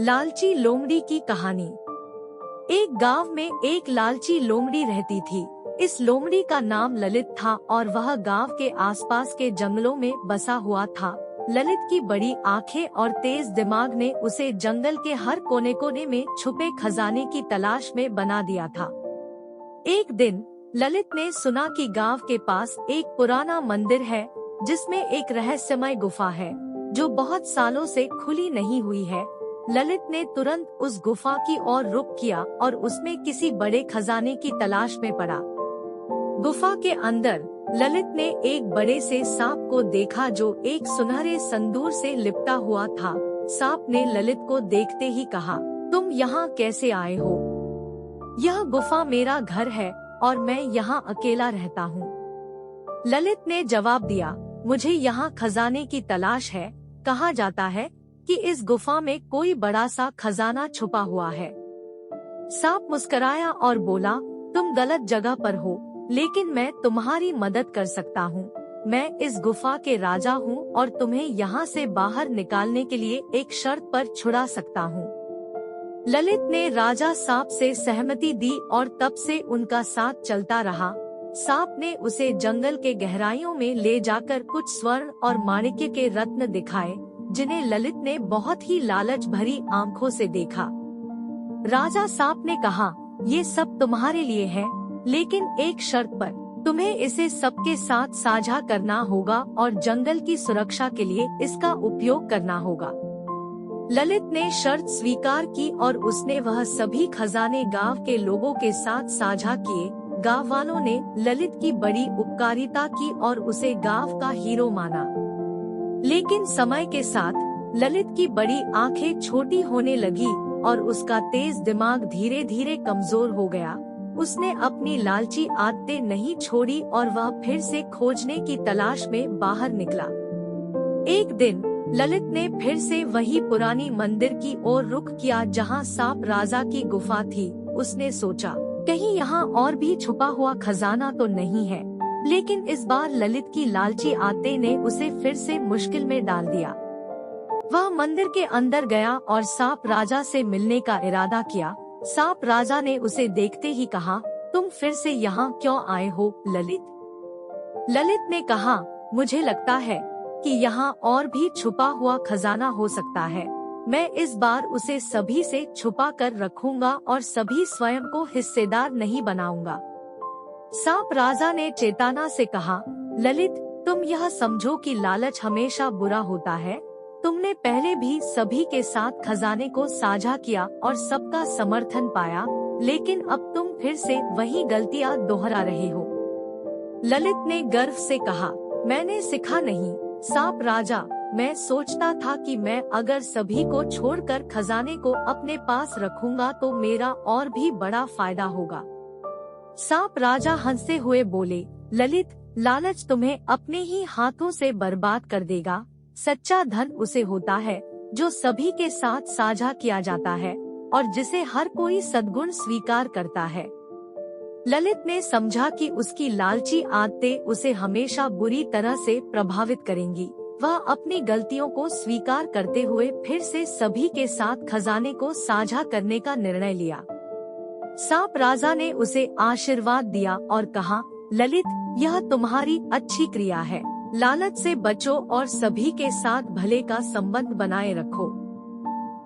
लालची लोमड़ी की कहानी। एक गांव में एक लालची लोमड़ी रहती थी। इस लोमड़ी का नाम ललित था और वह गांव के आसपास के जंगलों में बसा हुआ था। ललित की बड़ी आंखें और तेज दिमाग ने उसे जंगल के हर कोने कोने में छुपे खजाने की तलाश में बना दिया था। एक दिन ललित ने सुना कि गांव के पास एक पुराना मंदिर है जिसमें एक रहस्यमय गुफा है जो बहुत सालों से खुली नहीं हुई है। ललित ने तुरंत उस गुफा की ओर रुख किया और उसमें किसी बड़े खजाने की तलाश में पड़ा। गुफा के अंदर ललित ने एक बड़े से सांप को देखा जो एक सुनहरे संदूर से लिपटा हुआ था। सांप ने ललित को देखते ही कहा, तुम यहाँ कैसे आए हो? यह गुफा मेरा घर है और मैं यहाँ अकेला रहता हूँ। ललित ने जवाब दिया, मुझे यहाँ खजाने की तलाश है। कहा जाता है कि इस गुफा में कोई बड़ा सा खजाना छुपा हुआ है। सांप मुस्कुराया और बोला, तुम गलत जगह पर हो, लेकिन मैं तुम्हारी मदद कर सकता हूँ। मैं इस गुफा के राजा हूँ और तुम्हें यहाँ से बाहर निकालने के लिए एक शर्त पर छुड़ा सकता हूँ। ललित ने राजा सांप से सहमति दी और तब से उनका साथ चलता रहा। सांप ने उसे जंगल के गहराइयों में ले जाकर कुछ स्वर्ण और माणिक्य के रत्न दिखाए, जिन्हें ललित ने बहुत ही लालच भरी आंखों से देखा। राजा सांप ने कहा, ये सब तुम्हारे लिए है, लेकिन एक शर्त पर। तुम्हें इसे सबके साथ साझा करना होगा और जंगल की सुरक्षा के लिए इसका उपयोग करना होगा। ललित ने शर्त स्वीकार की और उसने वह सभी खजाने गांव के लोगों के साथ साझा किए। गांव वालों ने ललित की बड़ी उपकारिता की और उसे गांव का हीरो माना। लेकिन समय के साथ ललित की बड़ी आंखें छोटी होने लगी और उसका तेज दिमाग धीरे धीरे कमजोर हो गया। उसने अपनी लालची आदतें नहीं छोड़ी और वह फिर से खोजने की तलाश में बाहर निकला। एक दिन ललित ने फिर से वही पुरानी मंदिर की ओर रुख किया जहां सांप राजा की गुफा थी। उसने सोचा, कहीं यहाँ और भी छुपा हुआ खजाना तो नहीं है। लेकिन इस बार ललित की लालची आदतें ने उसे फिर से मुश्किल में डाल दिया। वह मंदिर के अंदर गया और सांप राजा से मिलने का इरादा किया। सांप राजा ने उसे देखते ही कहा, तुम फिर से यहाँ क्यों आए हो ललित? ललित ने कहा, मुझे लगता है कि यहाँ और भी छुपा हुआ खजाना हो सकता है। मैं इस बार उसे सभी से छुपा कर रखूंगा और सभी स्वयं को हिस्सेदार नहीं बनाऊंगा। सांप राजा ने चेतावनी से कहा, ललित, तुम यह समझो कि लालच हमेशा बुरा होता है। तुमने पहले भी सभी के साथ खजाने को साझा किया और सबका समर्थन पाया, लेकिन अब तुम फिर से वही गलतियां दोहरा रहे हो। ललित ने गर्व से कहा, मैंने सीखा नहीं सांप राजा। मैं सोचता था कि मैं अगर सभी को छोड़कर खजाने को अपने पास रखूंगा तो मेरा और भी बड़ा फायदा होगा। सांप राजा हंसते हुए बोले, ललित, लालच तुम्हें अपने ही हाथों से बर्बाद कर देगा। सच्चा धन उसे होता है जो सभी के साथ साझा किया जाता है और जिसे हर कोई सद्गुण स्वीकार करता है। ललित ने समझा कि उसकी लालची आदतें उसे हमेशा बुरी तरह से प्रभावित करेंगी। वह अपनी गलतियों को स्वीकार करते हुए फिर से सभी के साथ खजाने को साझा करने का निर्णय लिया। सांप राजा ने उसे आशीर्वाद दिया और कहा, ललित, यह तुम्हारी अच्छी क्रिया है। लालच से बचो और सभी के साथ भले का संबंध बनाए रखो।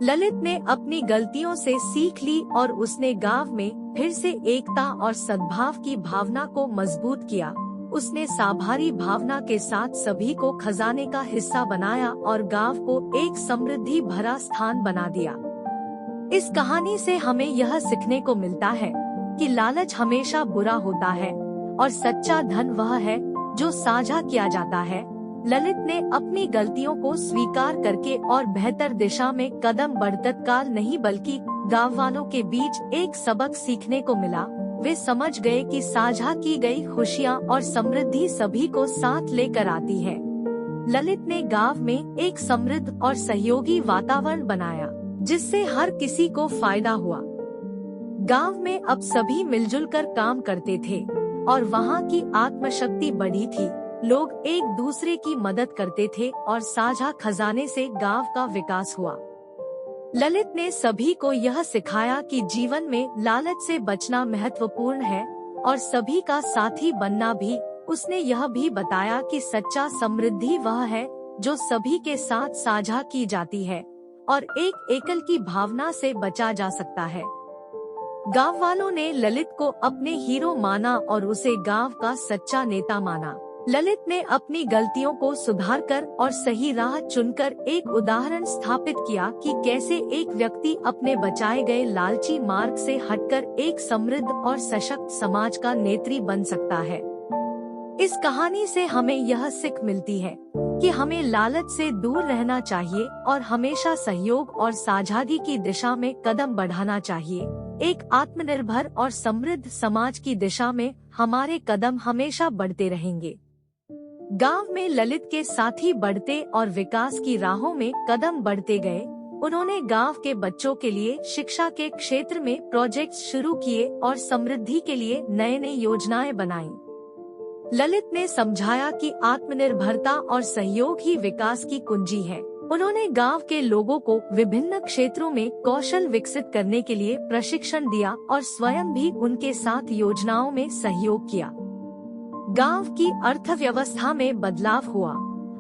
ललित ने अपनी गलतियों से सीख ली और उसने गांव में फिर से एकता और सद्भाव की भावना को मजबूत किया। उसने साभारी भावना के साथ सभी को खजाने का हिस्सा बनाया और गांव को एक समृद्धि भरा स्थान बना दिया। इस कहानी से हमें यह सीखने को मिलता है कि लालच हमेशा बुरा होता है और सच्चा धन वह है जो साझा किया जाता है। ललित ने अपनी गलतियों को स्वीकार करके और बेहतर दिशा में कदम बढ़ते तत्काल नहीं बल्कि गांव वालों के बीच एक सबक सीखने को मिला। वे समझ गए कि साझा की गई खुशियाँ और समृद्धि सभी को साथ लेकर आती है। ललित ने गांव में एक समृद्ध और सहयोगी वातावरण बनाया जिससे हर किसी को फायदा हुआ। गांव में अब सभी मिलजुल कर काम करते थे और वहाँ की आत्मशक्ति बढ़ी थी। लोग एक दूसरे की मदद करते थे और साझा खजाने से गांव का विकास हुआ। ललित ने सभी को यह सिखाया कि जीवन में लालच से बचना महत्वपूर्ण है और सभी का साथी बनना भी। उसने यह भी बताया कि सच्चा समृद्धि वह है जो सभी के साथ साझा की जाती है और एक एकल की भावना से बचा जा सकता है। गांव वालों ने ललित को अपने हीरो माना और उसे गांव का सच्चा नेता माना। ललित ने अपनी गलतियों को सुधारकर और सही राह चुनकर एक उदाहरण स्थापित किया कि कैसे एक व्यक्ति अपने बचाए गए लालची मार्ग से हटकर एक समृद्ध और सशक्त समाज का नेत्री बन सकता है। इस कहानी से हमें यह सीख मिलती है कि हमें लालच से दूर रहना चाहिए और हमेशा सहयोग और साझेदारी की दिशा में कदम बढ़ाना चाहिए। एक आत्मनिर्भर और समृद्ध समाज की दिशा में हमारे कदम हमेशा बढ़ते रहेंगे। गांव में ललित के साथी बढ़ते और विकास की राहों में कदम बढ़ते गए। उन्होंने गांव के बच्चों के लिए शिक्षा के क्षेत्र में प्रोजेक्ट्स शुरू किए और समृद्धि के लिए नए नई योजनाएं बनाई। ललित ने समझाया कि आत्मनिर्भरता और सहयोग ही विकास की कुंजी है। उन्होंने गांव के लोगों को विभिन्न क्षेत्रों में कौशल विकसित करने के लिए प्रशिक्षण दिया और स्वयं भी उनके साथ योजनाओं में सहयोग किया। गांव की अर्थव्यवस्था में बदलाव हुआ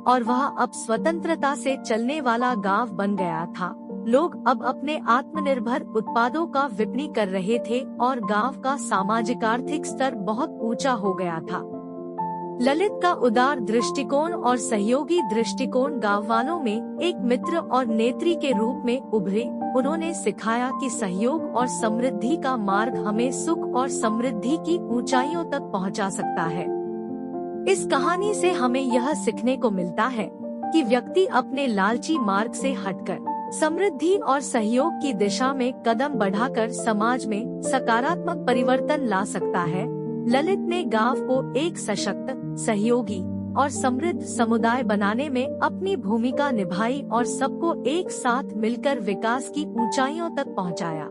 और वह अब स्वतंत्रता से चलने वाला गांव बन गया था। लोग अब अपने आत्मनिर्भर उत्पादों का विपणन कर रहे थे और गांव का सामाजिक आर्थिक स्तर बहुत ऊंचा हो गया था। ललित का उदार दृष्टिकोण और सहयोगी दृष्टिकोण गांव वालों में एक मित्र और नेत्री के रूप में उभरे। उन्होंने सिखाया कि सहयोग और समृद्धि का मार्ग हमें सुख और समृद्धि की ऊंचाइयों तक पहुंचा सकता है। इस कहानी से हमें यह सीखने को मिलता है कि व्यक्ति अपने लालची मार्ग से हटकर समृद्धि और सहयोग की दिशा में कदम बढ़ाकर समाज में सकारात्मक परिवर्तन ला सकता है। ललित ने गांव को एक सशक्त, सहयोगी और समृद्ध समुदाय बनाने में अपनी भूमिका निभाई और सबको एक साथ मिलकर विकास की ऊंचाइयों तक पहुंचाया।